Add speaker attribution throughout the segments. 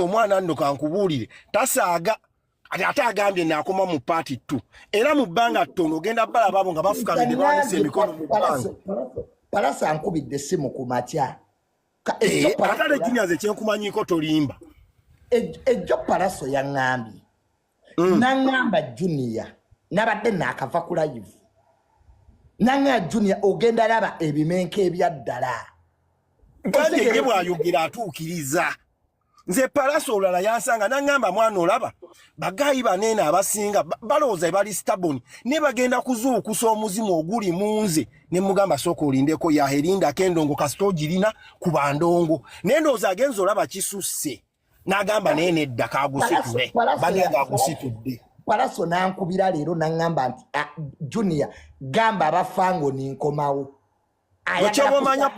Speaker 1: omwana nno kankubuulire tasaaga ate agambye naakoma mu paati 2 era mu bbanga ttono ogenda balababo nga bafukamidde bawanise emikono mu bbanga
Speaker 2: Palasa ankubidde essimu ku makya
Speaker 1: atale kinyaze kyenkumanyiko tolimba
Speaker 2: ejjo Palaso yaŋŋambye naŋŋamba Junior nabadde naakava ku live naŋŋa Junior ogenda laba ebimenke ebyaddala
Speaker 1: ganje ye bw'ayogera atuukiriza nze Palaso olala yansanga naŋŋamba mwana olaba bagayi baneena abasinga balowooza bali staboni ne bagenda kuzuukusa omuzimu oguli mu nze ne mugamba sooka olindeko yaherindako endongo kasita ogirina ku bandongo naye ndowooza agenza olaba kisusse n'agamba naye nedda kaagusitule bagenda agusitudde
Speaker 2: Palaso nankubira leero naŋŋamba nti Junior gamba abafango ninkomawo
Speaker 1: Wachobomanya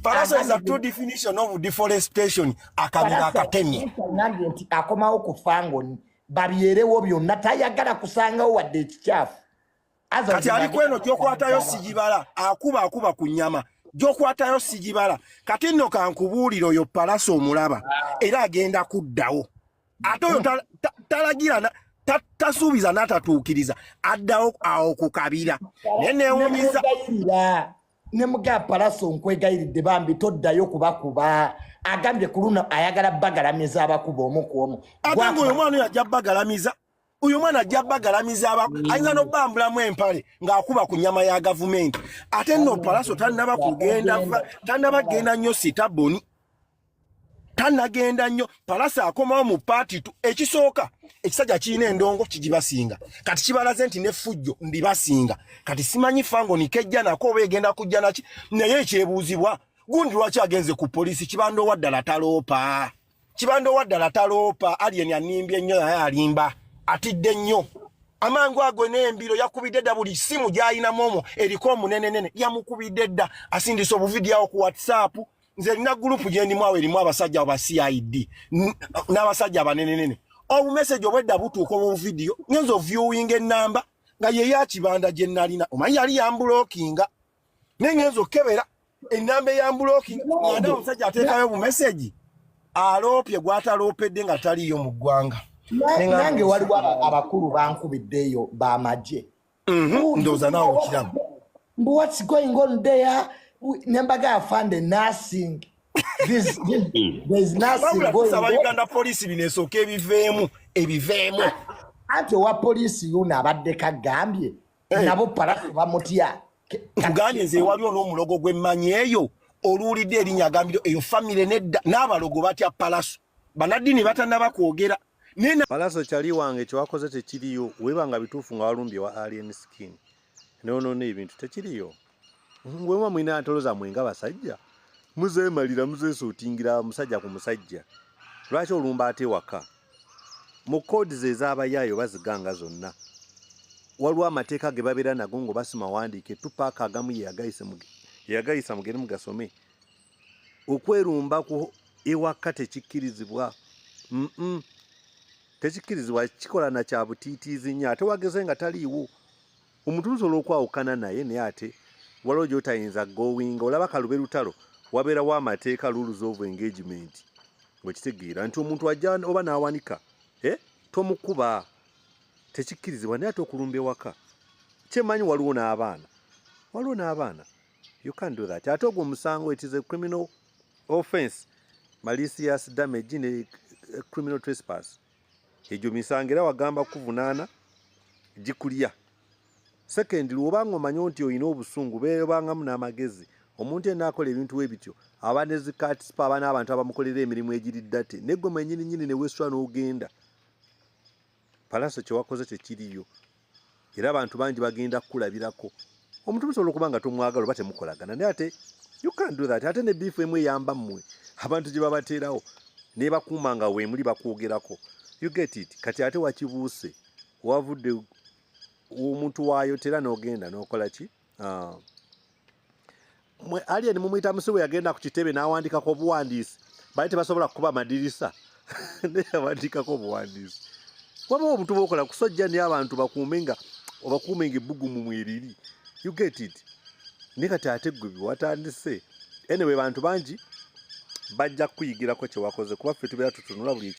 Speaker 1: Palaso is a true definition of deforestation. Akabira akatemye.
Speaker 2: Nandi nti akomawo kufango babyerewo byonna tayagala kusangawo wadde ekikyafu.
Speaker 1: Kati alikweno gyokwatayo sigibala akuba ku nnyama gyokwatayo sigibala kati nno kankubuulira oyo Palaso omulaba era agenda kuddawo ate oyo talagira tasuubiza n'atatuukiriza addawo awo ku kabira nenewumiza
Speaker 2: ne muga Palaso nkwegayiridde bambi toddayo kubakuba agambye ku luno ayagala bagalamiza abakuba omu ku omu
Speaker 1: ate ng'oyo mwana yajja bagalamiza uyu mwana ajja bagalamiza ayinza n'obbambulamu empale ng'akuba ku nnyama ya gavumenti ate nno Palaso tannaba genda nnyo sitaboni tannagenda nnyo Palaso akomawo mu paati 2 ekisooka ekisajja kirina endongo kigibasinga kati kibalaze nti n'effujjo ndibasinga kati simanyi fango nikejja nako oba egenda kujja naki naye ekyebuuzibwa gundi lwaki agenze ku poliisi kibando waddala taloopa alien animbye nnyo naye alimba atidde nnyo amangu ago n'embiro yakubidde dda buli simu gy'ayinamu omwo eriko omunenenene yamukubidde dda asindisa obuvidiyo ku WhatsApp nze nina gurupu gye ndimu awo erimu abasajja aba CID n'abasajja abanenenene obumeseji obwedda butuuka mu vidiyo ngenza viewing ennamba nga ye yakibanda gye nalina omanyi yali yambulookinga naye ngenza okebera ennamba eyambulookinga ng'anda omusajja ateekayo bumeseji aloopye gw'ataloopedde nga taliyo mu ggwanga
Speaker 2: nange waliwo abakulu bankubiddeeyo b'amagye
Speaker 1: ndowooza naawe okiramu
Speaker 2: what's going on there nembaga afande nursing there's nursing going on
Speaker 1: Uganda police binesoka ebiveemu
Speaker 2: ate wa police yuna abadde kagambye nabo Palaso bamutya
Speaker 1: tugambye nze waliwo n'omulogo gw'emmanyi eyo oluwulidde erinnya agambiro eyo famire nedda n'abalogo batya Palaso banaddiini batannaba kwogera
Speaker 3: Palaso kyali wange kyewakoze tekiriyo webanga bituufu nga walumbye wa alien skin nonoona ebintu tekiriyo ngwema mwina atoloza mwenga basajja muzeemalira muzeesootingira musajja ku musajja lwaki olumba ate waka mu koodi ze ez'abayaayo baziganga zonna waliwo amateeka ge babeera nago ngo basima wandiike tupaaka agamu yeyagayisa mugende mugasome okwerumba ku ewaka tekikkirizibwa tekikkirizibwa kikola na kya butiitiizi nnyo ate wageze nga taliiwo omuntu lusobola okwawukana naye naye ate waliwo gy'otayinza gowinga olaba kalube lutalo wabeerawo amateeka rules of engagement ng'okitegeera nti omuntu ajja oba n'awanika tomukuba tekikkirizibwa naye ate okulumba ewaka kyemmanyi waliwo n'abaana you can't do that ate ogwo omusango it is a criminal offense malicious damage ne criminal trespass egyo misango era wagamba kuvunaana gikulya second lwobanga omanyi nti olina obusungu beebangamu n'amagezi omuntu enaakola ebintu webityo abaana ezikatispa abaana abantu abamukolera emirimu egiriddate neggwe mwennyininyini ne wesitwa n'ogenda Palaso kyewakoze tekiriyo era abantu bangi bagenda kukulabirako omuntu musobola okuba nga tomwagala oba temukolagana naye ate you can't do that ate ne biifu emu eyamba mmwe abantu gye babateerawo ne bakuuma nga weemuli bakwogerako you get it kati ate wakibuuse wavudde omuntu waayo tera n'ogenda n'okola ki alien mumuyita musiwe yagenda ku kitebe n'awandikako obuwandiisi bali tebasobola kukuba amadirisa naye awandikako obuwandiisi waba omuntu bwokola kusojja naye abantu bakuumenga ebbugumu mweriri you get it naye kati ate ggwe watandise anyway bantu bangi bajja kuyigirako kye wakoze kuba ffe tubeera tutunula buli